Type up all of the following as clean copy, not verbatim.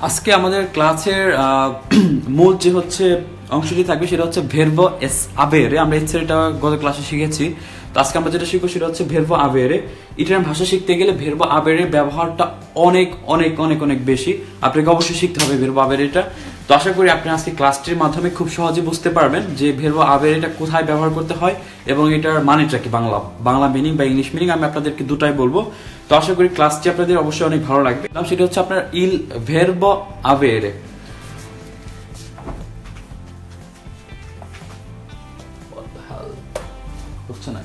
আজকে আমাদের ক্লাসের মূল যে হচ্ছে অংশটি থাকবে সেটা হচ্ছে ভেরবো এস আবেরে। আমরা এটা গত ক্লাসে শিখেছি। তো আজকে আমরা যেটা শিখবো সেটা হচ্ছে ভেরবো আবেরে। ইটালিয়ান ভাষা শিখতে গেলে ভেরবো আবেরে ব্যবহারটা অনেক অনেক অনেক অনেক বেশি। আপনাকে অবশ্যই শিখতে হবে ভেরবো আবেরেটা। তো আশা করি আপনি আজকে ক্লাসটির মাধ্যমে খুব সহজে বুঝতে পারবেন যে ভেরবো আবেরেটা কোথায় ব্যবহার করতে হয় এবং এটার মানেটা কি, বাংলা মিনিং বা ইংলিশ মিনিং আমি আপনাদেরকে দুটাই বলবো। তো আশা করি ক্লাসটি আপনাদের অবশ্যই অনেক ভালো লাগবে। সেটা হচ্ছে আপনার ইল ভেরবো আবেরে। হচ্ছে না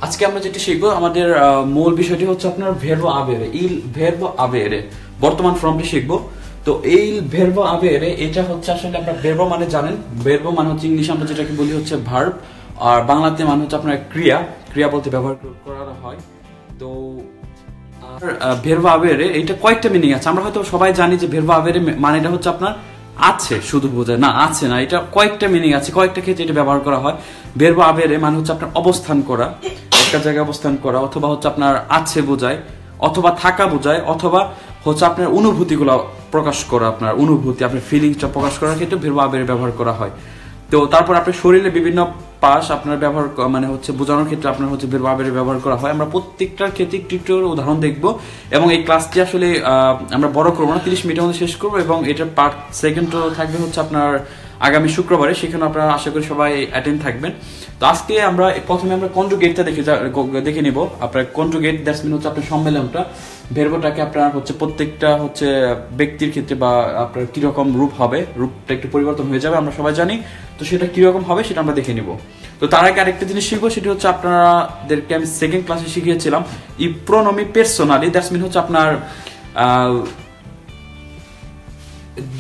আজকে আমরা যেটা শিখবো আমাদের মূল বিষয়টি হচ্ছে আপনার ভেরবো আবেরে, ইল ভেরবো আবেরে বর্তমান ফর্মটি শিখবো। তো এই ভেরবো আবেরে এটা হচ্ছে আসলে আপনার ভেরবো মানে জানেন, ভেরবো মানে হচ্ছে ইংলিশে আমরা যেটাকে বলি হচ্ছে ভার্ব, আর বাংলাতে মানে হচ্ছে আপনার ক্রিয়া বলতে ব্যবহার করা হয়। তো ভেরবো আবেরে এটা কয়েকটা মিনিং আছে। আমরা হয়তো সবাই জানি যে ভেরবো আবেরে মানেটা হচ্ছে আপনার আছে, শুধু বোঝায় না, আছে না, এটা কয়েকটা মিনিং আছে, কয়েকটা ক্ষেত্রে এটা ব্যবহার করা হয়। ভেরবো আবেরে মানে হচ্ছে আপনার অবস্থান করা, একটা জায়গায় অবস্থান করা, অথবা হচ্ছে আপনার আছে বোঝায়, অথবা থাকা বোঝায়, অথবা হচ্ছে আপনার অনুভূতিগুলো প্রকাশ করা, আপনার অনুভূতি, আপনার ফিলিংসটা প্রকাশ করার ক্ষেত্রে ভেরবো আবেরে ব্যবহার করা হয়। তো তারপর আপনার শরীরে বিভিন্ন পাশ আপনার ব্যবহার মানে হচ্ছে বোঝানোর ক্ষেত্রে আপনার হচ্ছে ভেরবো আবেরে ব্যবহার করা হয়। আমরা প্রত্যেকটার ক্ষেত্রে একটু উদাহরণ দেখব এবং এই ক্লাসটি আসলে আমরা বড় করবো না, 30 মিনিটের মধ্যে শেষ করবো এবং এটার পার্ট সেকেন্ড থাকবে হচ্ছে আপনার আগামী শুক্রবারে, সেখানে আপনারা আশা করি সবাই অ্যাটেন্ড থাকবেন। তো আজকে আমরা প্রথমে আমরা কনজুগেটটা দেখে নিব। আপনার কনজুগেট দ্যাটস মিন হচ্ছে আপনার সম্মেলনটা, ভেরবোটাকে আপনার হচ্ছে প্রত্যেকটা হচ্ছে ব্যক্তির ক্ষেত্রে বা আপনার কিরকম রূপ হবে, রূপটা একটু পরিবর্তন হয়ে যাবে, আমরা সবাই জানি। তো সেটা কিরকম হবে সেটা আমরা দেখে নিব। তো তার আগে আরেকটা জিনিস শিখবো, সেটা হচ্ছে আপনাদেরকে আমি সেকেন্ড ক্লাসে শিখিয়েছিলাম ই প্রোনোমি পার্সোনালি, দ্যাটস মিন হচ্ছে আপনার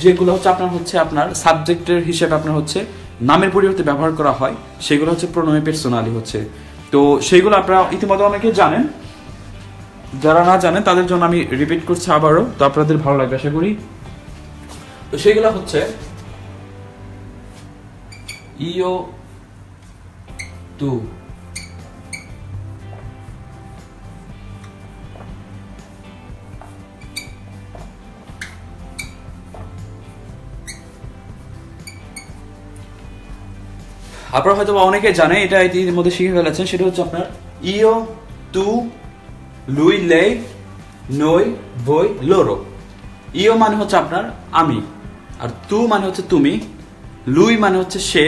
যেগুলো হচ্ছে আপনার সাবজেক্টের হিসেবে আপনার হচ্ছে নামের পরিবর্তে ব্যবহার করা হয়, সেগুলো হচ্ছে প্রোনোমি পার্সোনালি হচ্ছে। তো সেইগুলো আপনারা ইতিমধ্যে অনেকে জানেন, যারা না জানেন তাদের জন্য আমি রিপিট করছি আবারও, তো আপনাদের ভালো লাগবে আশা করি। তো সেগুলো হচ্ছে ইও তু, আপনারা হয়তো অনেকে জানে, এটা ইতিমধ্যে শিখে ফেলেছেন, সেটা হচ্ছে আপনার ইও তু লুই লেই নই বই লোরো। ইও মানে হচ্ছে আপনার আমি, আর তু মানে হচ্ছে তুমি, লুই মানে হচ্ছে সে,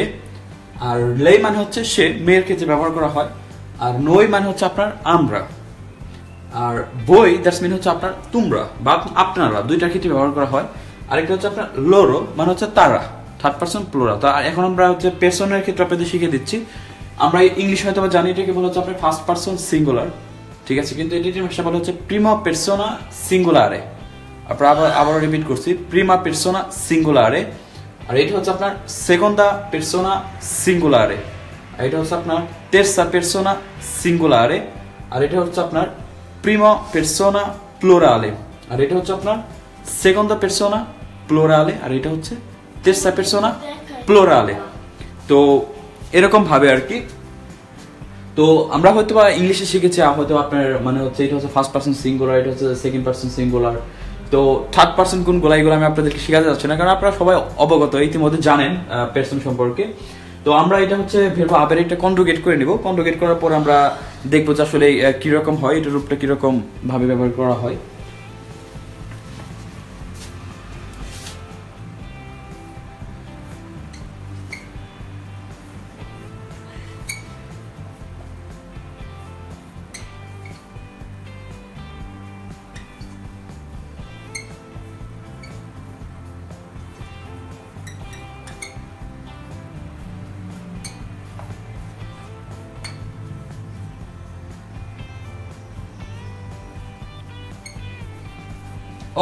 আর লেই মানে হচ্ছে সে, মেয়ের ক্ষেত্রে ব্যবহার করা হয়, আর নই মানে হচ্ছে আপনার আমরা, আর বই দ্যাটস মিন হচ্ছে আপনার তোমরা বা আপনারা, দুইটার ক্ষেত্রে ব্যবহার করা হয়। আরেকটা হচ্ছে আপনার লোরো মানে হচ্ছে তারা, থার্ড পারসন প্লুরাল। তো এখন আমরা হচ্ছে পারসনের ক্ষেত্রে আপনাদের শিখিয়ে দিচ্ছি। আমরা ইংলিশ হয়তো জানি এটাকে বলা হচ্ছে আপনার ফার্স্ট পারসন সিঙ্গুলার, ঠিক আছে, কিন্তু এটির ভাষা বলা হচ্ছে প্রিমা পারসোনা সিঙ্গুলারে। আপনারা আবার রিপিট করছি, প্রিমা পারসোনা সিঙ্গুলারে। আর এটা হচ্ছে আপনার সেকন্ডা পারসোনা সিঙ্গুলারে, আর এটা হচ্ছে আপনার তেরসা পারসোনা সিঙ্গুলারে, আর এটা হচ্ছে আপনার প্রিমা পারসোনা প্লুরালে, আর এটা হচ্ছে আপনার সেকন্ডা পারসোনা প্লুরালে, আর এটা হচ্ছে তেরসা পারসোনা প্লুরালে। তো এরকম ভাবে আর কি। তো আমরা হয়তো বা ইংলিশে শিখেছি হয়তো আপনার মানে হচ্ছে এটা হচ্ছে ফার্স্ট পারসন সিঙ্গুলার, এটা হচ্ছে সেকেন্ড পারসন সিঙ্গুলার। তো থার্ড পারসন কোনগুলো এগুলো আমি আপনাদেরকে শেখাতে যাচ্ছি না, কারণ আপনারা সবাই অবগত ইতিমধ্যে জানেন পারসন সম্পর্কে। তো আমরা এটা হচ্ছে ভেরবো আবেরে একটা কনজুগেট করে নিব। কনজুগেট করার পর আমরা দেখবো যে আসলে কিরকম হয়, এটার রূপটা কিরকম ভাবে ব্যবহার করা হয়।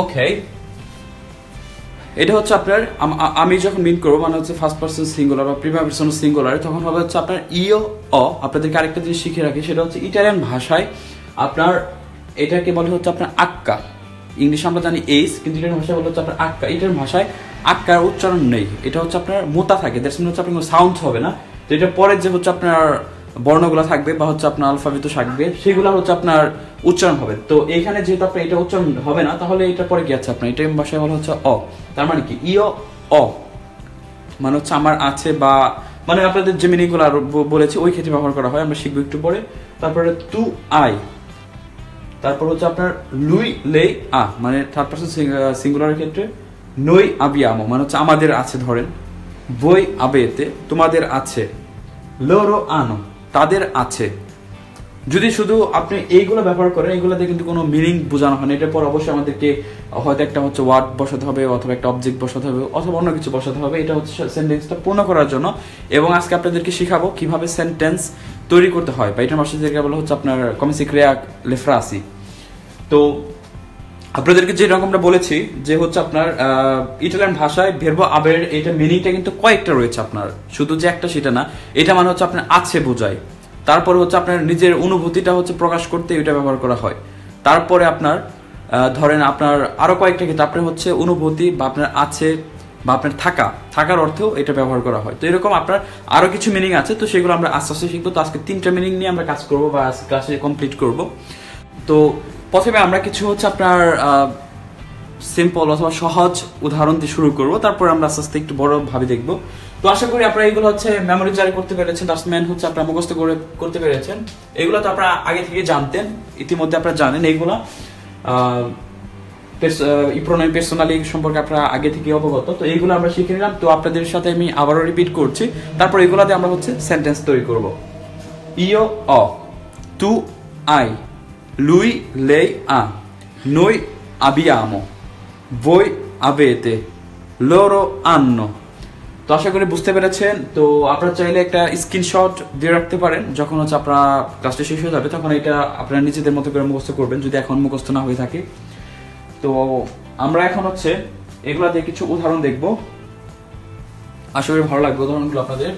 ওকে, এটা হচ্ছে আপনার আমি যখন মিন করবো মানে হচ্ছে ফার্স্ট পারসন সিঙ্গুলার বা প্রিমারি পারসন সিঙ্গুলার, তখন হবে হচ্ছে আপনার ইও অ। আপনাদেরকে আরেকটা জিনিস শিখে রাখি, সেটা হচ্ছে ইটালিয়ান ভাষায় আপনার এটাকে বলে হচ্ছে আপনার আক্কা। ইংলিশে আমরা জানি এইস, কিন্তু ইটালিয়ান ভাষায় বলে হচ্ছে আপনার আক্কা। ইটালিয়ান ভাষায় আক্কার উচ্চারণ নেই, এটা হচ্ছে আপনার মোতা থাকে, দ্যাটস মিন হচ্ছে আপনার কোনো সাউন্ড হবে না। তো এটা পরে যে হচ্ছে আপনার বর্ণগুলো থাকবে বা হচ্ছে আপনার আলফাবেট থাকবে, সেগুলো হচ্ছে আপনার উচ্চারণ হবে। তো এইখানে যেহেতু আপনার এটা উচ্চারণ হবে না, তাহলে এটা পরে কি আছে আপনার ইটালিয়ান ভাষায় বলা হচ্ছে অ। তার মানে কি ইও অ মানে হচ্ছে আমার আছে, বা মানে আপনাদের যে মিনিংগুলো বলেছি ওই ক্ষেত্রে ব্যবহার করা হয়, আমরা শিখবো একটু পরে। তারপরে তু আই, তারপর হচ্ছে আপনার লুই লে আ মানে থার্ড পারসন সিঙ্গুলারের ক্ষেত্রে নই আবিয়ামো মানে হচ্ছে আমাদের আছে ধরেন, বই আবেতে তোমাদের আছে, লোরো আনো তাদের আছে। যদি শুধু আপনি এইগুলো ব্যবহার করেন, এইগুলো দিয়ে কিন্তু কোনো মিনিং বোঝানো হয় না। এটার পর অবশ্যই আমাদেরকে হয়তো একটা হচ্ছে ওয়ার্ড বসাতে হবে, অথবা একটা অবজেক্ট বসাতে হবে, অথবা অন্য কিছু বসাতে হবে। এটা হচ্ছে সেন্টেন্সটা পূর্ণ করার জন্য। এবং আজকে আপনাদেরকে শিখাবো কিভাবে সেন্টেন্স তৈরি করতে হয়, বা এটার মাসে যেটা বলা হচ্ছে আপনার কমেসি ক্রিয়া লেফ্রাসি। তো আপনাদেরকে যে রকমটা বলেছি যে হচ্ছে আপনার ইটালিয়ান ভাষায় ভেরবো আবের এটা মিনিংটা কিন্তু কয়েকটা রয়েছে আপনার, শুধু যে একটা সেটা না। এটা মানে হচ্ছে আপনার আছে বোঝায়। তারপরে হচ্ছে আপনার নিজের অনুভূতিটা হচ্ছে প্রকাশ করতে এটা ব্যবহার করা হয়। তারপরে আপনার ধরেন আপনার আরো কয়েকটা ক্ষেত্রে আপনার হচ্ছে অনুভূতি বা আপনার আছে বা আপনার থাকার অর্থেও এটা ব্যবহার করা হয়। তো এরকম আপনার আরো কিছু মিনিং আছে, তো সেগুলো আমরা আস্তে আস্তে শিখবো। তো আজকে 3টা মিনিং নিয়ে আমরা কাজ করবো বা ক্লাসে কমপ্লিট করব। তো প্রথমে আমরা কিছু হচ্ছে আপনার সিম্পল অথবা সহজ উদাহরণ দিয়ে শুরু করব, তারপর আমরা আস্তে আস্তে একটু বড় ভাবে দেখবো। তো আশা করি আপনারা এগুলো হচ্ছে মেমোরি জারি করতে পেরেছেন, ডাস্টম্যান হচ্ছে আপনারা মুখস্থ করতে পেরেছেন। এগুলো তো আপনারা আগে থেকে জানতেন, ইতিমধ্যে আপনারা জানেন এইগুলা প্রণয় পার্সোনালি সম্পর্কে আপনারা আগে থেকে অবগত। তো এইগুলো আমরা শিখে নিলাম। তো আপনাদের সাথে আমি আবারও রিপিট করছি, তারপর এগুলাতে আমরা হচ্ছে সেন্টেন্স তৈরি করব। ইও অ, তু I, lui lei ha, noi abbiamo, voi avete, loro hanno। তো আশা করি বুঝতে পেরেছেন। তো আপনারা চাইলে একটা স্ক্রিনশট দিয়ে রাখতে পারেন, যখন হচ্ছে আপনারা ক্লাসটা শেষ হয়ে যাবে তখন এটা আপনারা নিজেদের মতো করে মুখস্থ করবেন, যদি এখন মুখস্থ না হয়ে থাকে। তো আমরা এখন হচ্ছে এগুলা দিয়ে কিছু উদাহরণ দেখব, আশা করি ভালো লাগবে উদাহরণগুলো আপনাদের।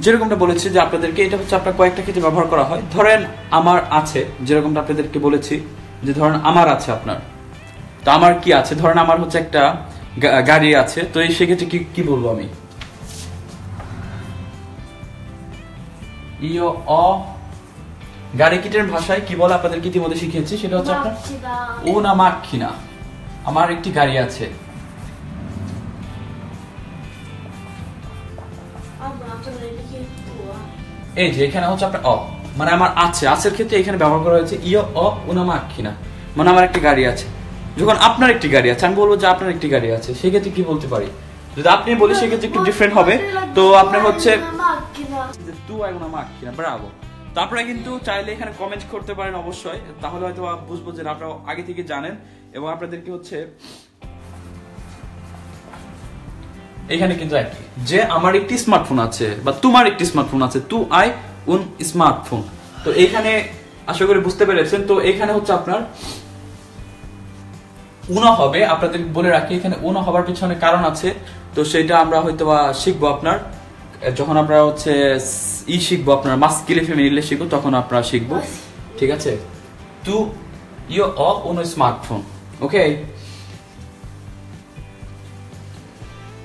যেরকমটা বলেছি যে আপনাদেরকে এটা হচ্ছে আপনার কয়েকটা ক্ষেত্রে ব্যবহার করা হয়। ধরেন আমার আছে, যেরকমটা আপনাদেরকে বলেছি যে ধরেন আমার আছে আপনার। তো আমার কি আছে, ধরেন আমার হচ্ছে একটা গাড়ি আছে। তো এই সেক্ষেত্রে কি বলবো আমি, ইও অ গাড়ি কিটের ভাষায় কি বলে আপনাদেরকে ইতিমধ্যে শিখিয়েছি, সেটা হচ্ছে আপনার una macchina, আমার একটি গাড়ি আছে। এই যে এখানে হচ্ছে আপনার অ মানে আমার আছে, আছের ক্ষেত্রে এখানে ব্যবহার করা হয়েছে ইও অ una macchina মানে আমার একটি গাড়ি আছে। যখন আপনার একটি গাড়ি আছে, আমি বলবো যে আপনার একটি গাড়ি আছে, সেক্ষেত্রে কি বলতে পারি, যদি আপনি বলি সেক্ষেত্রে একটু ডিফারেন্ট হবে। তো আপনার হচ্ছে তু আই una macchina, ব্রাভো। তো আপনারা কিন্তু চাইলে এখানে কমেন্ট করতে পারেন অবশ্যই, তাহলে হয়তো বুঝবো যে আপনারা আগে থেকে জানেন। এবং আপনাদেরকে হচ্ছে এখানে কিন্তু একই, যে আমার একটি স্মার্টফোন আছে বা তোমার একটি স্মার্টফোন আছে, তু আই উন স্মার্টফোন। তো এইখানে আশা করি বুঝতে পেরেছেন। তো এখানে হচ্ছে আপনার উনা হবে, আপনাদের বলে রাখি এখানে উনা হবার পিছনে কারণ আছে। তো সেটা আমরা হয়তো শিখবো আপনার যখন আমরা হচ্ছে শিখবো আপনার মাস্কিলে ফেমিনিলে শিখবো, তখন আপনারা শিখবো, ঠিক আছে। তু ইও অ উন স্মার্টফোন, ওকে।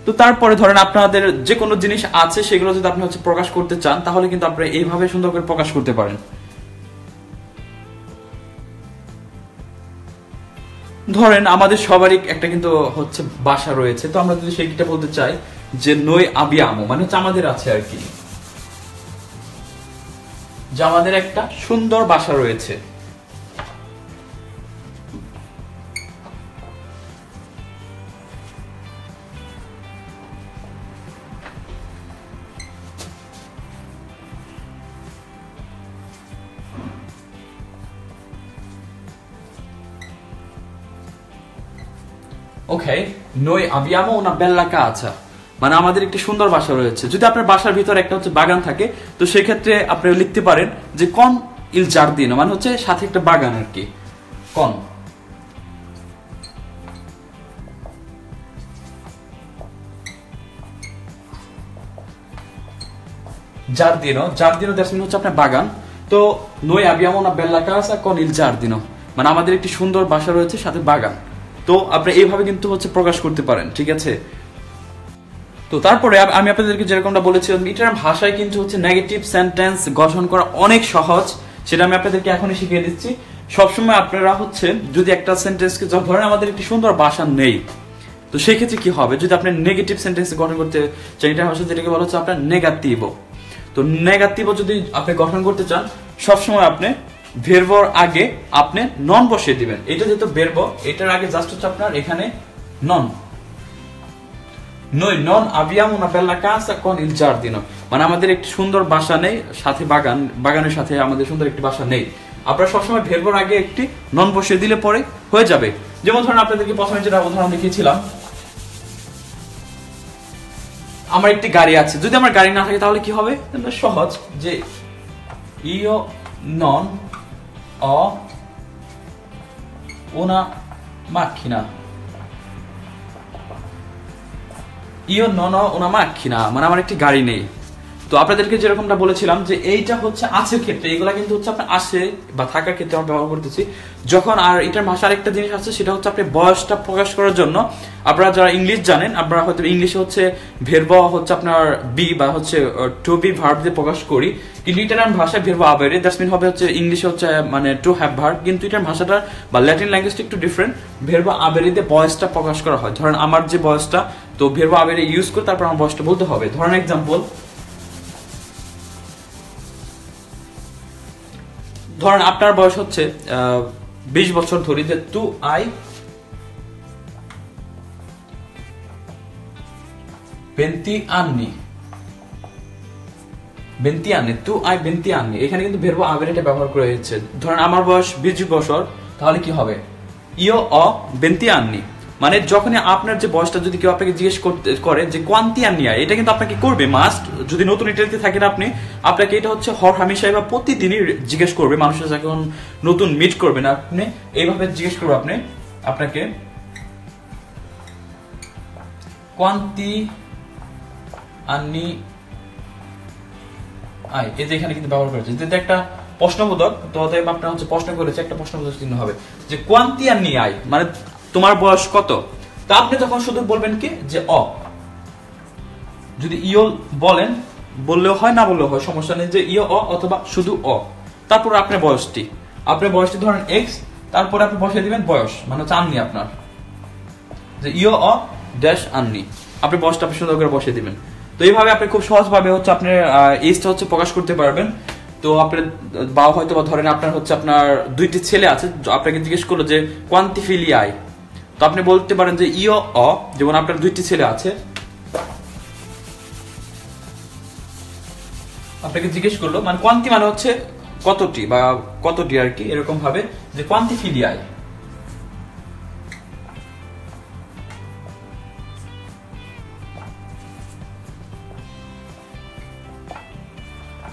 তো তারপরে ধরেন আপনাদের যে কোনো জিনিস আছে, সেগুলো যদি আপনি হচ্ছে প্রকাশ করতে চান, তাহলে কিন্তু আপনারা এইভাবে সুন্দর করে প্রকাশ করতে পারেন। ধরেন আমাদের সবারই একটা কিন্তু হচ্ছে বাসা রয়েছে। তো আমরা যদি সেইটা বলতে চাই যে নই আবিয়ামো মানে হচ্ছে আমাদের আছে আর কি, যে আমাদের একটা সুন্দর বাসা রয়েছে। ওকে, noi abbiamo una bella casa, মানে আমাদের একটি সুন্দর বাসা রয়েছে। যদি আপনার বাসার ভিতরে একটা হচ্ছে বাগান থাকে, তো সেক্ষেত্রে আপনি লিখতে পারেন যে con il giardino, মানে হচ্ছে সাথে একটা বাগান আর কি। con giardino, giardino that's mean হচ্ছে আপনার বাগান। তো noi abbiamo una bella casa con il giardino, মানে আমাদের একটি সুন্দর বাসা রয়েছে সাথে বাগান। তো আপনি এইভাবে কিন্তু হচ্ছে প্রকাশ করতে পারেন, ঠিক আছে। তো তারপরে আমি আপনাদেরকে যেরকমটা বলেছিলাম, এটার ভাষায় কিন্তু হচ্ছে নেগেটিভ সেন্টেন্স গঠন করা অনেক সহজ, সেটা আমি আপনাদেরকে এখনই শিখিয়ে দিচ্ছি। সবসময় আপনারা হচ্ছে যদি একটা সেন্টেন্সকে ধরেন আমাদের একটি সুন্দর বাসা নেই, তো সেই ক্ষেত্রে কি হবে, যদি আপনি নেগেটিভ সেন্টেন্স গঠন করতে চান, এটা ভাষা যেটাকে বলা হচ্ছে আপনার নেগাটিভো। তো নেগাটিভো যদি আপনি গঠন করতে চান, সবসময় আপনি ভেরবর আগে আপনি নন বসিয়ে দিবেন। এটা যেহেতু ভেরব, এটার আগে জাস্ট হচ্ছে আপনার এখানে নন। noi non abbiamo una bella casa con il giardino, মানে আমাদের একটি সুন্দর বাসা নেই সাথে বাগান, বাগানের সাথে আমাদের সুন্দর একটি বাসা নেই। আপনারা সবসময় ভেরবর আগে একটি নন বসিয়ে দিলে পরে হয়ে যাবে। যেমন ধরেন আপনাদেরকে প্রথমে যেটা উদাহরণ দেখিয়েছিলাম, আমার একটি গাড়ি আছে, যদি আমার গাড়ি না থাকে তাহলে কি হবে, সহজ, যে io non ho una macchina, io non ho una macchina, মানে আমার একটি গাড়ি নেই। তো আপনাদেরকে যেরকমটা বলেছিলাম যে এইটা হচ্ছে আছে ক্ষেত্রে, এগুলা কিন্তু হচ্ছে আপনার আসে বা থাকার ক্ষেত্রে আমরা ব্যবহার করতেছি। যখন আর এটার ভাষার একটা জিনিস আছে, সেটা হচ্ছে আপনি বয়সটা প্রকাশ করার জন্য, আপনারা যারা ইংলিশ জানেন, আপনারা হয়তো ইংলিশে হচ্ছে ভেরব হচ্ছে আপনার বি বা হচ্ছে টু বি ভার্ব দিয়ে প্রকাশ করি, কিন্তু এটার ভাষায় ভেরব আবেরে দ্যাটস মিন হবে হচ্ছে ইংলিশে হচ্ছে মানে টু হ্যাভ ভার্ব, কিন্তু এটার ভাষাটা বা ল্যাটিন ল্যাঙ্গুয়েজটা একটু ডিফারেন্ট। ভেরব আবেরে দিয়ে বয়সটা প্রকাশ করা হয়। ধরেন আমার যে বয়সটা, তো ভেরব আবেরে ইউজ করে তারপর আমার বয়সটা বলতে হবে। ধরেন এক্সাম্পল, ধরেন আপনার বয়স হচ্ছে 20 বছর ধরে, যে তু আই 20 anni, 20 anni, তু আই 20 anni, এখানে কিন্তু ভেরব আবেরেটা ব্যবহার করা হয়েছে। ধরেন আমার বয়স 20 বছর, তাহলে কি হবে, io ho 20 anni, মানে যখনই আপনার যে বয়সটা যদি কেউ আপনাকে জিজ্ঞেস করে যে কোয়ান্তি আন্নি, এটা কিন্তু আপনাকে করবে মাস্ট। যদি নতুন ইটালিতে থাকেন আপনি, আপনাকে এটা হচ্ছে হর হামেশাই বা প্রতিদিনই জিজ্ঞেস করবে। মানুষের যখন নতুন মিট করবেন আপনি এইভাবে জিজ্ঞেস করবে আপনাকে কোয়ান্তি আন্নি আই, এই যে এখানে কিন্তু ব্যবহার করেছে, যেটা একটা প্রশ্নবোধক, তো অতএব আপনার হচ্ছে প্রশ্ন করেছে, একটা প্রশ্নবোধক চিহ্ন হবে যে কোয়ান্তি আন্নি আই, মানে তোমার বয়স কত। তা আপনি তখন শুধু বলবেন কি যে অ, যদি ইও বলেন বললেও হয়, না বললেও হয়, সমস্যা নেই, যে ইও অ অথবা শুধু অ। তারপর আপনার বয়সটি ধরেন এক্স, তারপরে আপনি বসিয়ে দিবেন বয়স, মানে হচ্ছে আননি আপনার, যে ইও অ ড্যাশ আননি, আপনি বয়সটা আপনি সুন্দর করে বসিয়ে দিবেন। তো এইভাবে আপনি খুব সহজভাবে হচ্ছে আপনার এজটা হচ্ছে প্রকাশ করতে পারবেন। তো আপনার বা হয়তো বা ধরেন আপনার হচ্ছে আপনার 2টি ছেলে আছে, আপনাকে জিজ্ঞেস করলো যে কোয়ান্তি ফিলি আই, তো আপনি বলতে পারেন যে ইও অ, যেমন আপনার 2টি ছেলে আছে, আপনাকে জিজ্ঞেস করলো, মানে কোয়ান্তি মানে হচ্ছে কতটি বা কতটি আর কি, এরকম ভাবে যে কোয়ান্তি ফিলি আই।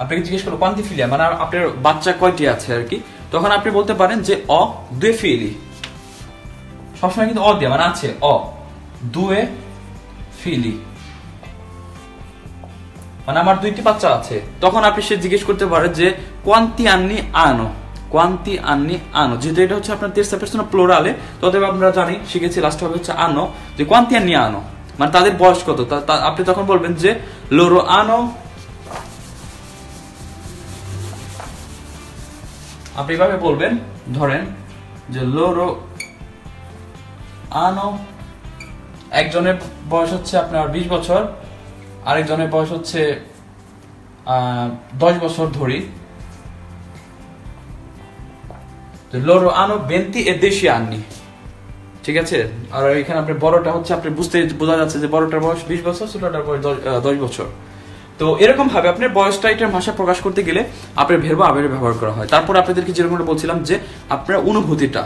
আপনাকে জিজ্ঞেস করলো কোয়ান্তি ফিলিয়া, মানে আপনার বাচ্চা কয়টি আছে আর কি, তখন আপনি বলতে পারেন যে অ দুয়ে ফিলি, সবসময় কিন্তু অ দিয়ে, মানে আছে অ দুয়ে ফিলি, মানে আমার 2টি বাচ্চা আছে। তখন আপনি সে জিজ্ঞেস করতে পারেন যে কোয়ান্তি আন্নি আনো, কোয়ান্তি আন্নি আনো, যেহেতু এটা হচ্ছে আপনার তেরসা পার্সোনা প্লোরালে, তবে আমরা জানি শিখেছি লাস্ট হবে হচ্ছে আনো, যে কোয়ান্তি আন্নি আনো, মানে তাদের বয়স কত। আপনি তখন বলবেন যে লোরো আনো, আপনি এভাবে বলবেন, ধরেন যে লোরো আনো, একজনের বয়স হচ্ছে আপনার 20 বছর, আরেকজনের বয়স হচ্ছে 10 বছর ধরি, লোরো আনো 20 e 10 anni, ঠিক আছে। আর এখানে আপনার বড়টা হচ্ছে, আপনি বোঝা যাচ্ছে যে বড়টার বয়স 20 বছর, ছোটটার বয়স 10 বছর। তো এরকম ভাবে আপনার বয়সটা এটার ভাষা প্রকাশ করতে গেলে আপনার ভেরব আবেরে ব্যবহার করা হয়। তারপর আপনাদেরকে যেরকম বলছিলাম যে আপনার অনুভূতিটা,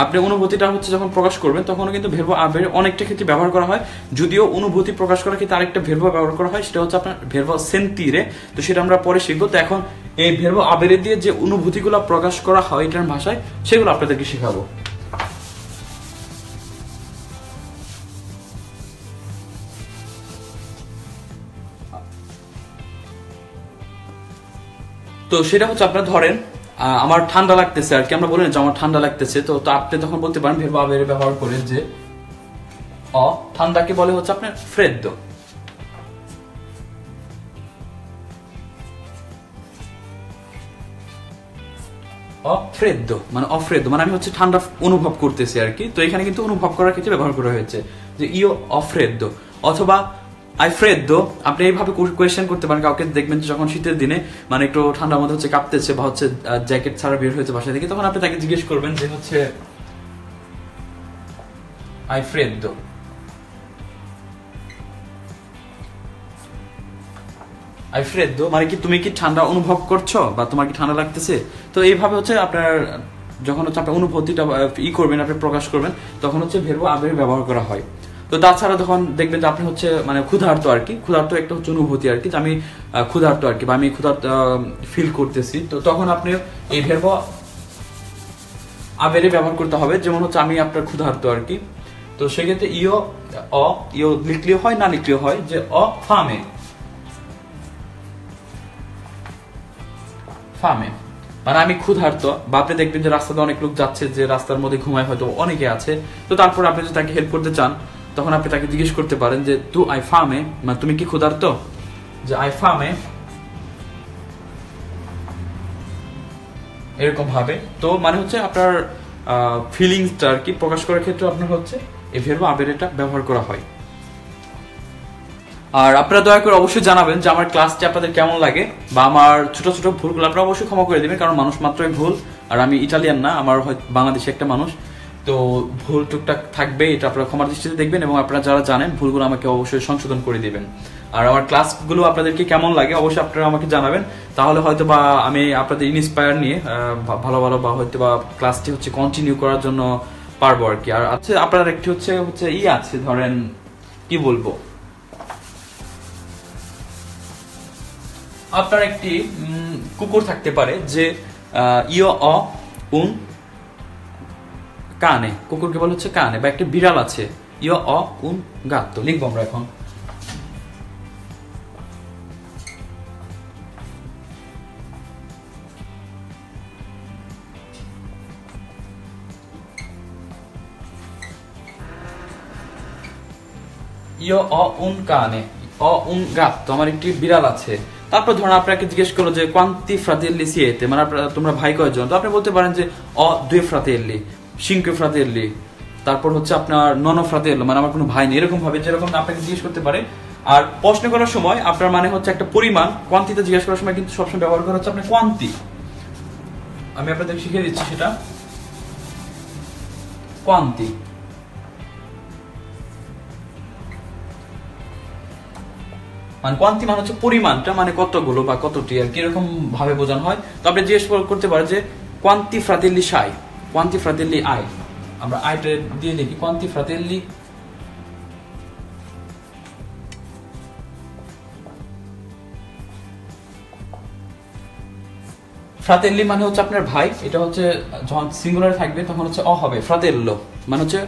আপনি অনুভূতিটা হচ্ছে যখন প্রকাশ করবেন তখনও কিন্তু ভেরব আবের অনেকটা ক্ষেত্রে ব্যবহার করা হয়, যদিও অনুভূতি প্রকাশ করার ক্ষেত্রে আরেকটা ভেরব ব্যবহার করা হয়, সেটা হচ্ছে আপনার ভেরব সেন্তিরে। তো সেটা আমরা পরে শিখবো। তো এখন এই ভেরব আবেরে দিয়ে যে অনুভূতিগুলো প্রকাশ করা হয় এটার ভাষায়, সেগুলো আপনাদেরকে শেখাবো। তো সেটা হচ্ছে আপনার ধরেন আমার ঠান্ডা লাগতেছে আর কি, আমরা বলি না যে আমার ঠান্ডা লাগতেছে, তো আপনি তখন বলতে পারেন ভেরব আবেরে ব্যবহার করে যে ঠান্ডাকে বলে হচ্ছে আপনার ফ্রেদ্দো। অফ্রেদ্দো মানে অফ্রেদ্দো মানে আমি হচ্ছে ঠান্ডা অনুভব করতেছি আর কি। তো এখানে কিন্তু অনুভব করার ক্ষেত্রে ব্যবহার করা হয়েছে যে ইও অফ্রেদ্দো অথবা আই ফ্রেদ্দো। আপনি এইভাবে কোয়েশ্চেন করতে পারেন কাউকে, দেখবেন যখন শীতের দিনে মানে একটু ঠান্ডার মধ্যে হচ্ছে কাঁপতেছে বা হচ্ছে জ্যাকেট ছাড়া বের হয়েছে বাসা থেকে, তখন আপনি তাকে জিজ্ঞেস করবেন যে হচ্ছে আই ফ্রেদ্দো। আই ফ্রেদ্দো মানে কি তুমি কি ঠান্ডা অনুভব করছো বা তোমার কি ঠান্ডা লাগতেছে। তো এইভাবে হচ্ছে আপনার যখন হচ্ছে আপনার অনুভূতিটা করবেন, আপনি প্রকাশ করবেন, তখন হচ্ছে ভেরব আবের ব্যবহার করা হয়। তো তাছাড়া যখন দেখবেন যে আপনি হচ্ছে মানে ক্ষুধার্ত আর কি, ক্ষুধার্ত একটা হচ্ছে অনুভূতি আর কি, যে আমি ক্ষুধার্ত আর কি, বা আমি ক্ষুধার্ত ফিল করতেছি, তো তখন আপনি এই ভেরব আবেরে ব্যবহার করতে হবে। যেমন হচ্ছে আমি আপনার ক্ষুধার্ত আর কি, তো সেক্ষেত্রে ইও লিখলেও হয় না লিখলেও হয় যে ফামে ফামে মানে আমি ক্ষুধার্ত। বা আপনি দেখবেন যে রাস্তাতে অনেক লোক যাচ্ছে, যে রাস্তার মধ্যে ঘুমায় হয়তো অনেকে আছে, তো তারপর আপনি যদি তাকে হেল্প করতে চান তখন আপনি তাকে জিজ্ঞেস করতে পারেন যে তু আই ফামে মানে তুমি কি ক্ষুধার্ত, যে আই ফামে এরকম ভাবে। তো মানে হচ্ছে আপনার ফিলিংসটা আর কি প্রকাশ করার ক্ষেত্রে আপনার হচ্ছে এই ভেরব আবেরেটা ব্যবহার করা হয়। আর আপনারা দয়া করে অবশ্যই জানাবেন যে আমার ক্লাসটি আপনাদের কেমন লাগে, বা আমার ছোট ছোট ভুলগুলো আপনারা অবশ্যই ক্ষমা করে দিবেন, কারণ মানুষ মাত্রই ভুল, আর আমি ইটালিয়ান না, আমার হয়তো বাংলাদেশি একটা মানুষ, তো ভুল টুকটাক থাকবে, এটা আপনারা ক্ষমার দৃষ্টিতে দেখবেন, এবং আপনারা যারা জানেন ভুলগুলো আমাকে অবশ্যই সংশোধন করে দিবেন। আর আমার ক্লাসগুলো আপনাদেরকে কেমন লাগে অবশ্যই আপনারা আমাকে জানাবেন, তাহলে হয়তো বা আমি আপনাদের ইন্সপায়ার নিয়ে ভালো ভালো বা হয়তো বা ক্লাসটি হচ্ছে কন্টিনিউ করার জন্য পারবো আর কি। আর আছে আপনার একটি হচ্ছে আছে, ধরেন কি বলবো, আপনার একটি কুকুর থাকতে পারে যে উন কানে, কুকুরকে বলা হচ্ছে কানে, বা একটা বিড়াল আছে উন গাত্তো। লিখবো আমরা এখন un cane un gatto, আমার একটি বিড়াল আছে। তারপর ধরুন আপনাকে জিজ্ঞেস করলো যে quanti fratelli siete মানে তোমরা ভাই কয়জন, তো আপনি বলতে পারেন যে due fratelli, cinque fratelli, তারপর হচ্ছে আপনার nono fratello মানে আমার কোনো ভাই নেই, এরকম ভাবে যেরকম আপনাকে জিজ্ঞেস করতে পারে। আর প্রশ্ন করার সময় আপনার মানে হচ্ছে একটা পরিমাণ, কোয়ান্টিতে জিজ্ঞেস করার সময় কিন্তু সবসময় ব্যবহার করা হচ্ছে আপনার কোয়ান্টি। আমি আপনাদের শিখিয়ে দিচ্ছি সেটা, কোয়ান্টি মানে কোয়ান্টি মানে হচ্ছে পরিমাণটা, মানে কতগুলো বা কতটি আর কি, এরকম ভাবে বোঝানো হয়। তো আপনি জিজ্ঞেস করতে পারেন যে কোয়ান্টি ফ্রাতেল্লি সাই, কোয়ান্টি ফ্রাতেল্লি আই, আমরা আইটা দিয়ে দেখি কোয়ান্টি ফ্রাতেল্লি ফ্রাতেল্লি মানে হচ্ছে আপনার ভাই, এটা হচ্ছে যখন সিঙ্গুলার থাকবে তখন হচ্ছে হবে ফ্রাতেল্লো মানে হচ্ছে,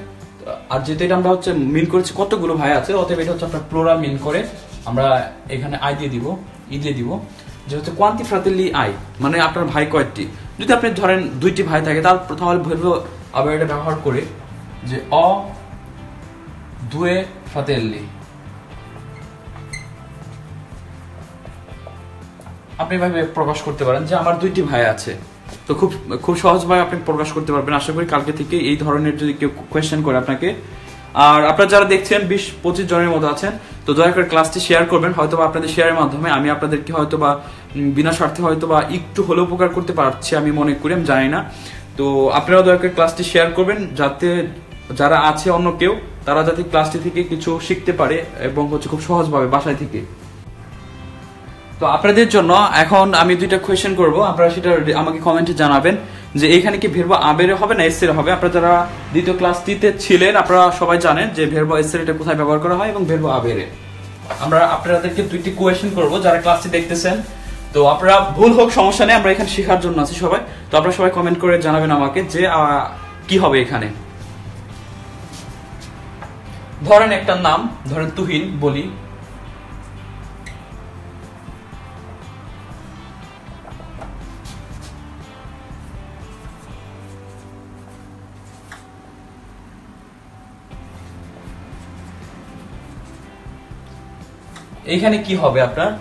আর যেহেতু এটা আমরা হচ্ছে মিন করেছি কতগুলো ভাই আছে, অতএব এটা হচ্ছে আপনার প্লুরাল মিন করে আমরা এখানে আই দিয়ে দিব, দিয়ে দিব, যে হচ্ছে কোয়ান্টি ফ্রাতেল্লি আই মানে আপনার ভাই কয়টি। যদি আপনি ধরেন দুইটি ভাই থাকে তাহলে ভেরব আবার এটা ব্যবহার করে যে দুয়ে ফ্রাতেল্লি, আপনি এভাবে প্রকাশ করতে পারেন যে আমার দুইটি ভাই আছে। তো খুব সহজভাবে আপনি প্রকাশ করতে পারবেন। আশা করি কালকে থেকে এই ধরনের যদি কেউ কোয়েশ্চেন করে আপনাকে, আর আপনারা যারা দেখছেন 20-25 জনের মতো আছেন, তো দয়া করে ক্লাসটি শেয়ার করবেন। হয়তো বা আপনাদের শেয়ারের মাধ্যমে আমি আপনাদেরকে হয়তো বা বিনা স্বার্থে হয়তো বা একটু হলেও উপকার করতে পারছি, আমি মনে করি, আমি জানি না। তো আপনারাও দয়া করে ক্লাসটি শেয়ার করবেন, যাতে যারা আছে অন্য কেউ তারা যাতে ক্লাসটি থেকে কিছু শিখতে পারে এবং হচ্ছে খুব সহজভাবে বাসায় থেকে। তো আপনাদের জন্য এখন আমি দুইটা কোয়েশ্চেন করব, আপনারা সেটা আমাকে কমেন্টে জানাবেন যে এখানে কি ভেরবো আবেরে হবে না এসেরে হবে। আপনারা যারা দ্বিতীয় ক্লাস টিতে ছিলেন আপনারা সবাই জানেন যে ভেরবো এসেরেটা কোথায় ব্যবহার করা হয় এবং ভেরবো আবেরে। আমরা আপনাদেরকে দুইটি কোয়েশ্চেন করব যারা ক্লাসটি দেখতেছেন। তো আপনারা ভুল হোক সমস্যা নেই, আমরা এখানে শেখার জন্য আছি সবাই। তো আপনারা সবাই কমেন্ট করে জানাবেন আমাকে যে কি হবে এখানে। ধরেন একটা নাম, ধরেন তুহিন বলি, এইখানে কি হবে আপনার।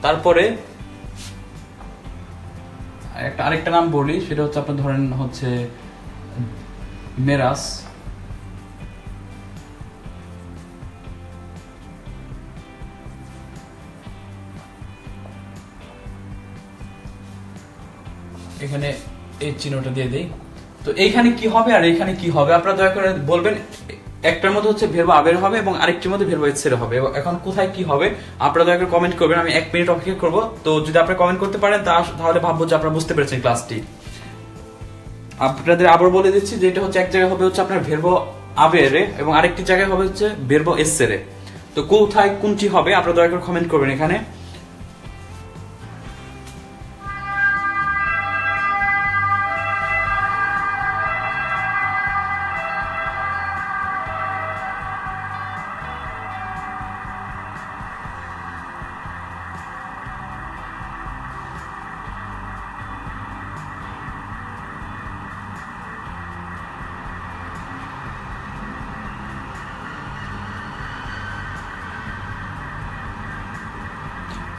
তারপরে আরেকটা নাম বলি, সেটা হচ্ছে আপনার ধরেন হচ্ছে মেরাস। এখানে এই চিহ্নটা দিয়ে দেই। তো এইখানে কি হবে আর এইখানে কি হবে আপনারা দয়া করে বলবেন। একটার মধ্যে হচ্ছে ভেরবো আবের হবে এবং আরেকটির মধ্যে ভেরবো এসেরে হবে। এখন কোথায় কি হবে আপনারা দয়া করে কমেন্ট করবেন, আমি 1 মিনিট অপেক্ষা করব। তো যদি আপনারা কমেন্ট করতে পারেন তাহলে ভাববো যে আপনারা বুঝতে পেরেছেন ক্লাসটি। আপনাদের আবার বলে দিচ্ছি যে এটা হচ্ছে এক জায়গায় হবে হচ্ছে আপনার ভেরবো আবেরে এবং আরেকটি জায়গায় হবে হচ্ছে ভেরবো এসেরে। তো কোথায় কোনটি হবে আপনারা দয়া করে কমেন্ট করবেন এখানে।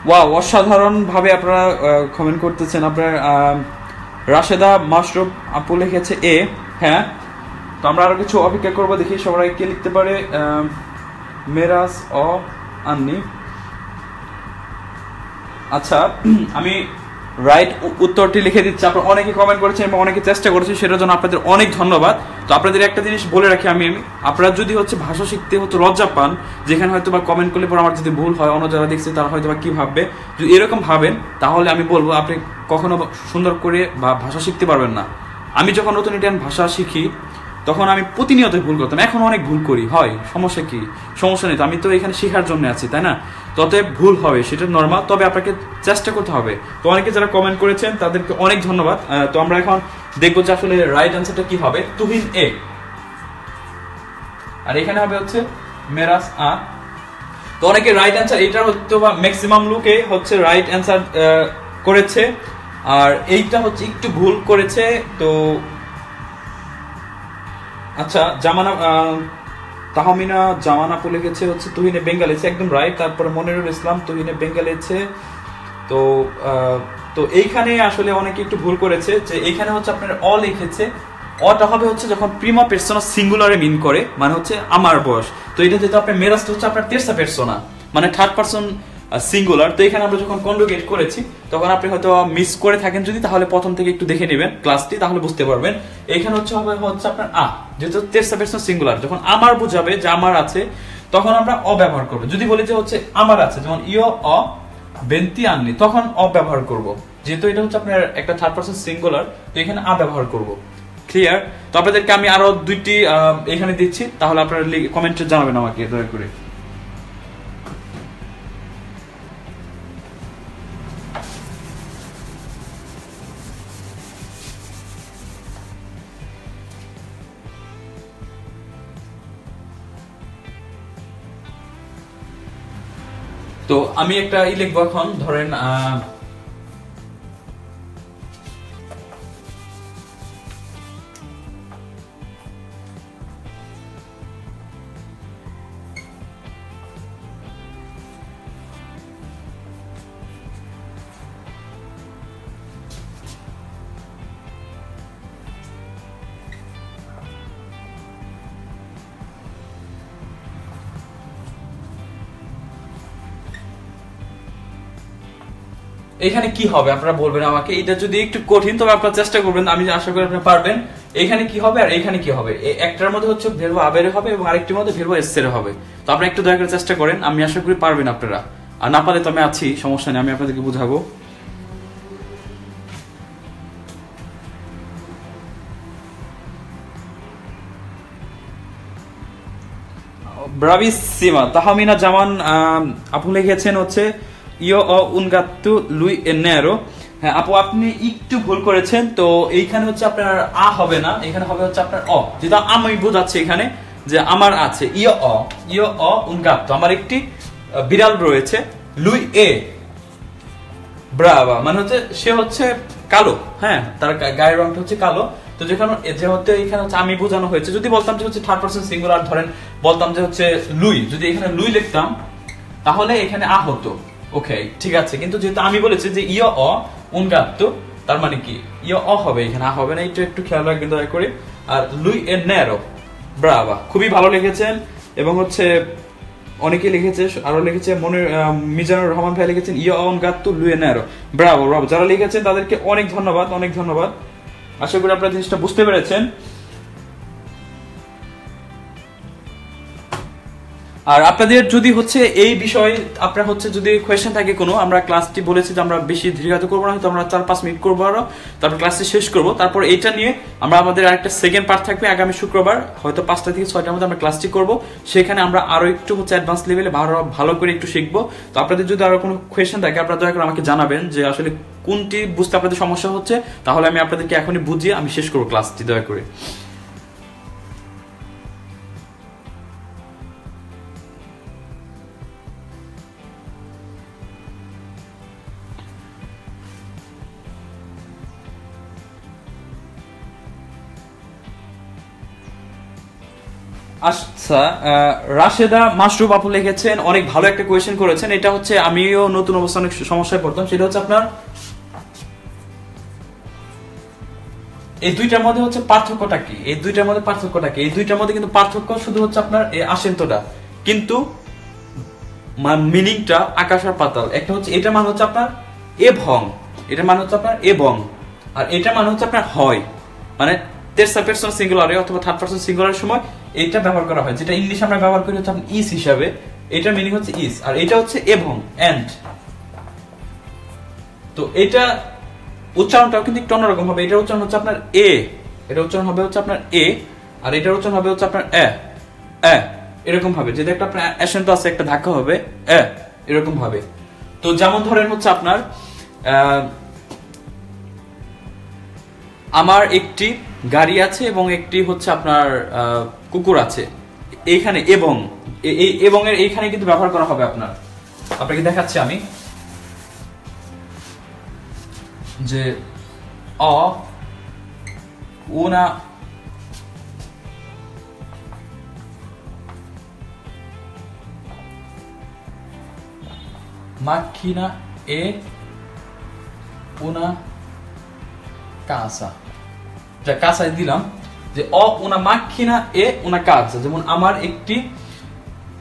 ওয়াও, অসাধারণ ভাবে আপনারা কমেন্ট করতেছেন। আপনার রাশেদা মাশরুফ আপু লিখেছে এ। হ্যাঁ, তো আমরা আরো কিছু অপেক্ষা করবো, দেখি সবাই কে লিখতে পারে। মেরাজ ও আন্নি। আচ্ছা, আমি রাইট উত্তরটি লিখে দিচ্ছি। আপনারা অনেকে কমেন্ট করেছেন এবং অনেকে চেষ্টা করেছেন, সেটার জন্য আপনাদের অনেক ধন্যবাদ। তো আপনাদের একটা জিনিস বলে রাখি আমি আপনারা যদি হচ্ছে ভাষা শিখতে হচ্ছে লজ্জা পান, যেখানে হয়তো বা কমেন্ট করলে পর আমার যদি ভুল হয়, অন্য যারা দেখছে তারা হয়তো বা কি ভাববে, যদি এরকম ভাবেন তাহলে আমি বলবো আপনি কখনো সুন্দর করে বা ভাষা শিখতে পারবেন না। আমি যখন নতুন ইন্ডিয়ান ভাষা শিখি তখন আমি প্রতিনিয়ত ভুল করতাম, এখন অনেক ভুল করি। হয়, সমস্যা কি? সমস্যা নেই, তো আমি তো এখানে শেখার জন্য আছি, তাই না? তবে ভুল হবে, সেটা নর্মাল, তবে আপনাকে চেষ্টা করতে হবে। তো অনেকে যারা কমেন্ট করেছেন তাদেরকে অনেক ধন্যবাদ। তো আমরা এখন দেখবো যে আসলে রাইট অ্যান্সারটা কি হবে। তুহিন এ, আর এখানে হবে হচ্ছে মেরাজ আ। তো অনেকে রাইট অ্যান্সার এটা হচ্ছে বা ম্যাক্সিমাম লোকে হচ্ছে রাইট অ্যান্সার করেছে, আর এইটা হচ্ছে একটু ভুল করেছে। তো আচ্ছা, জামানা তাহমিনা জামানা আপু লিখেছে হচ্ছে তুহিনে বেঙ্গালিছে, একদম রাইট। তারপরে মনিরুল ইসলাম তুহিনে বেঙ্গালিছে। তো তো এইখানে আসলে অনেকে একটু ভুল করেছে, যে এইখানে হচ্ছে আপনার অ লিখেছে। অটা হবে হচ্ছে যখন প্রিমা পার্সোনা সিঙ্গুলারে মিন করে, মানে হচ্ছে আমার বয়স। তো এটা যেহেতু আপনার মেরাজটা হচ্ছে আপনার তেরসা পার্সোনা, মানে থার্ড পার্সন সিঙ্গুলার। তো এখানে আমরা যখন কনজুগেট করেছি তখন আপনি হয়তো মিস করে থাকেন যদি, তাহলে প্রথম থেকে একটু দেখে নেবেন ক্লাসটি, তাহলে বুঝতে পারবেন। এখানে হচ্ছে হবে হচ্ছে আপনার আ, যেহেতু তেরসা পার্সন সিঙ্গুলার, যখন আমার বোঝাবে যে আমার আছে তখন আমরা অ ব্যবহার করবো। যদি বলি যে হচ্ছে আমার আছে, যেমন ইয় অ বেন্তি আনলি, তখন অ ব্যবহার করব। যেহেতু এটা হচ্ছে আপনার একটা থার্ড পার্সন সিঙ্গুলার, তো এখানে আ ব্যবহার করব। ক্লিয়ার? তো আপনাদেরকে আমি আরো দুইটি এখানে দিচ্ছি, তাহলে আপনারা কমেন্টে জানাবেন আমাকে দয়া করে। তো আমি একটা লিখবো এখন, ধরেন এখানে কি হবে আপনারা বলবেন আমাকে। এটা যদি একটু কঠিন তবে আপনারা চেষ্টা করবেন, আমি আশা করি আপনি পারবেন। এখানে কি হবে আর এখানে কি হবে? একটার মধ্যে হচ্ছে ভেরবো আবেরে হবে এবং আরেকটির মধ্যে ভেরবো এসেরে হবে। তো আপনারা একটু দয়া করে চেষ্টা করেন, আমি আশা করি পারবেন আপনারা। আর না পারলে তো আমি আছি, সমস্যা নেই, আমি আপনাদেরকে বুঝাবো। ব্রাভিসিমা তাহমিনা জামান আপু লিখেছেন হচ্ছে ইও অ উন গাত্তু লুই এনেরো। হ্যাঁ আপু আপনি একটু ভুল করেছেন, তো এইখানে হচ্ছে আপনার আ হবে না, এখানে হবে হচ্ছে আপনার অ, যেটা আমি বোঝাচ্ছি এখানে যে আমার আছে ইও অ উন গাত্তু, আমার একটি বিড়াল রয়েছে, লুই এ ব্রাভা মানে হচ্ছে সে হচ্ছে কালো, হ্যাঁ তার গায়ের রংটা হচ্ছে কালো। তো যেখানে যেহেতু এখানে হচ্ছে আমি বোঝানো হয়েছে, যদি বলতাম যে হচ্ছে থার্ড পারসন সিঙ্গুলার, ধরেন বলতাম যে হচ্ছে লুই, যদি এখানে লুই লিখতাম তাহলে এখানে আ হতো, ওকে ঠিক আছে। কিন্তু যেহেতু আমি বলেছি যে ইয় অ উন গাত্তু, তার মানে কি ইয় অ হবে, এখানে আ হবে না, এটা একটু খেয়াল রাখবেন দয়া করে। আর লুই এ নেরো ব্রাভা, খুবই ভালো লিখেছেন। এবং হচ্ছে অনেকে লিখেছে, আরো লিখেছে মিজানুর রহমান ভাই লিখেছেন ইয় অন গাত্তু লুই এ নেরো ব্রাভো ব্রাভো। যারা লিখেছেন তাদেরকে অনেক ধন্যবাদ, অনেক ধন্যবাদ। আশা করি আপনারা জিনিসটা বুঝতে পেরেছেন। আর আপনাদের যদি হচ্ছে এই বিষয়ে আপনার হচ্ছে যদি কোয়েশ্চেন থাকে কোনো, আমরা ক্লাসটি বলেছি যে আমরা বেশি দীর্ঘায়িত করবো না, হয়তো আমরা 4-5 মিনিট করবো আরো, তারপর ক্লাসটি শেষ করবো। তারপর এটা নিয়ে আমরা আমাদের আরেকটা সেকেন্ড পার্ট থাকবে আগামী শুক্রবার, হয়তো 5টা থেকে 6টার মধ্যে আমরা ক্লাসটি করবো। সেখানে আমরা আরো একটু হচ্ছে অ্যাডভান্স লেভেলে ভালো করে একটু শিখবো। তো আপনাদের যদি আরো কোনো কোয়েশ্চেন থাকে আপনারা দয়া করে আমাকে জানাবেন যে আসলে কোনটি বুঝতে আপনাদের সমস্যা হচ্ছে, তাহলে আমি আপনাদেরকে এখনই বুঝিয়ে আমি শেষ করবো ক্লাসটি, দয়া করে। আচ্ছা রাশেদা মাশরুফ আপু লিখেছেন অনেক ভালো একটা কোয়েশ্চেন করেছেন। এটা হচ্ছে আমিও নতুন অবস্থায় অনেক সমস্যায় পড়তাম, সেটা হচ্ছে আপনার এই দুইটার মধ্যে হচ্ছে পার্থক্যটা কি, এই দুইটার মধ্যে পার্থক্যটা কি। এই দুইটার মধ্যে কিন্তু পার্থক্য শুধু হচ্ছে আপনার এই আসেন্তটা, কিন্তু মিনিংটা আকাশ আর পাতাল। একটা হচ্ছে এটা মানে হচ্ছে আপনার এবং, এটা মানে হচ্ছে আপনার এবং, আর এটা মানে হচ্ছে আপনার হয়, মানে তেরসা পারসন সিঙ্গুলারে অথবা থার্ড পারসন সিঙ্গুলারের সময় এইটা ব্যবহার করা হয়, যেটা ইংলিশে আমরা ব্যবহার করি হচ্ছে ইস হিসাবে, এটার মিনিং হচ্ছে ইস, আর এটা হচ্ছে এবং এন্ড। তো এটা উচ্চারণটাও কিন্তু একটু অন্যরকম হবে। এটার উচ্চারণ হচ্ছে আপনার এ, এটা উচ্চারণ হবে হচ্ছে আপনার এ, আর এটার উচ্চারণ হবে হচ্ছে আপনার এ এ, এরকম ভাবে। যেটা একটা আপনার অ্যাসেন্ট আছে, একটা ধাক্কা হবে এ, এরকম ভাবে। তো যেমন ধরেন হচ্ছে আপনার আমার একটি গাড়ি আছে এবং একটি হচ্ছে আপনার কুকুর আছে, এইখানে এবং এবং এর এইখানে কিন্তু ব্যবহার করা হবে আপনার, আপনাকে দেখাচ্ছি আমি যে una macchina e una casa, যা কাসায় দিলাম যে una macchina e una casa, যেমন আমার একটি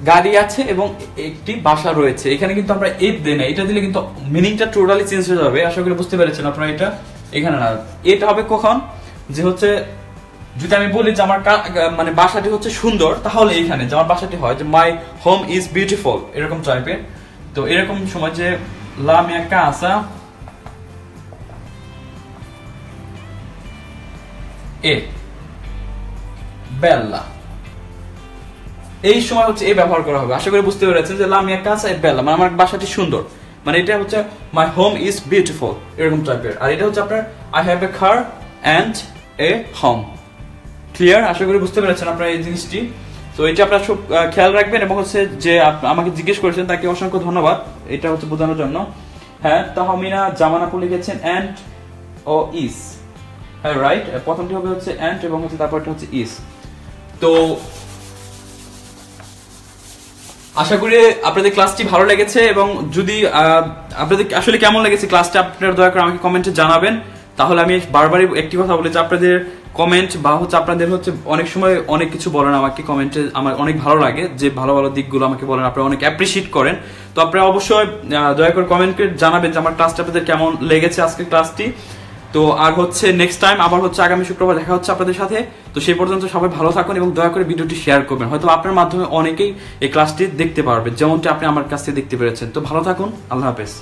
গাড়ি আছে এবং একটি বাসা রয়েছে। এখানে কিন্তু আমরা এ দেই না, এটা দিলে কিন্তু মিনিংটা টোটালি চেঞ্জ হয়ে যাবে। আশা করি বুঝতে পেরেছেন আপনারা। এটা এখানে না, এটা হবে কখন, যে হচ্ছে যদি আমি বলি যে আমার মানে বাসাটি হচ্ছে সুন্দর, তাহলে এখানে যে আমার বাসাটি হয় যে মাই হোম ইজ বিউটিফুল, এরকম টাইপের। তো এরকম সময় যে লা মিয়া কাসা এ বেল্লা, এই সময় হচ্ছে এ ব্যবহার করা হবে। আশা করি বুঝতে পেরেছেন যে লা মিয়া কাসা এ বেল্লা মানে আমার বাসাটি সুন্দর, মানে এটা হচ্ছে মাই হোম ইজ বিউটিফুল, এরকম টাইপের। আর এটা হচ্ছে আপনার I have a car and a home. Clear? আশা করি বুঝতে পেরেছেন আপনারা এই জিনিসটি। তো এটা আপনারা সব খেয়াল রাখবেন। এবং হচ্ছে যে আমাকে জিজ্ঞেস করেছেন তাকে অসংখ্য ধন্যবাদ এটা হচ্ছে বোঝানোর জন্য। হ্যাঁ, তাহমিনা জামানাপু লিখেছেন এন্ড ও ইজ, হ্যাঁ রাইট, প্রথমটি হবে হচ্ছে এন্ড এবং হচ্ছে তারপরটা হচ্ছে ইজ। তো আশা করি আপনাদের ক্লাসটি ভালো লেগেছে, এবং যদি আপনাদের আসলে কেমন লেগেছে ক্লাসটা আপনারা দয়া করে আমাকে কমেন্টে জানাবেন। তাহলে আমি বারবারই একটি কথা বলি যে আপনাদের কমেন্ট বা হচ্ছে আপনাদের হচ্ছে অনেক সময় অনেক কিছু বলেন আমাকে কমেন্টে, আমার অনেক ভালো লাগে যে ভালো ভালো দিকগুলো আমাকে বলেন, আপনারা অনেক অ্যাপ্রিশিয়েট করেন। তো আপনারা অবশ্যই দয়া করে কমেন্টে জানাবেন যে আমার ক্লাসটা আপনাদের কেমন লেগেছে আজকের ক্লাসটি। তো আর হচ্ছে নেক্সট টাইম আবার হচ্ছে আগামী শুক্রবার দেখা হচ্ছে আপনাদের সাথে। তো সেই পর্যন্ত সবাই ভালো থাকুন এবং দয়া করে ভিডিওটি শেয়ার করবেন, হয়তো আপনার মাধ্যমে অনেকেই এই ক্লাসটি দেখতে পারবে যেমনটি আপনি আমার কাছ থেকে দেখতে পেরেছেন। তো ভালো থাকুন, আল্লাহ হাফেজ।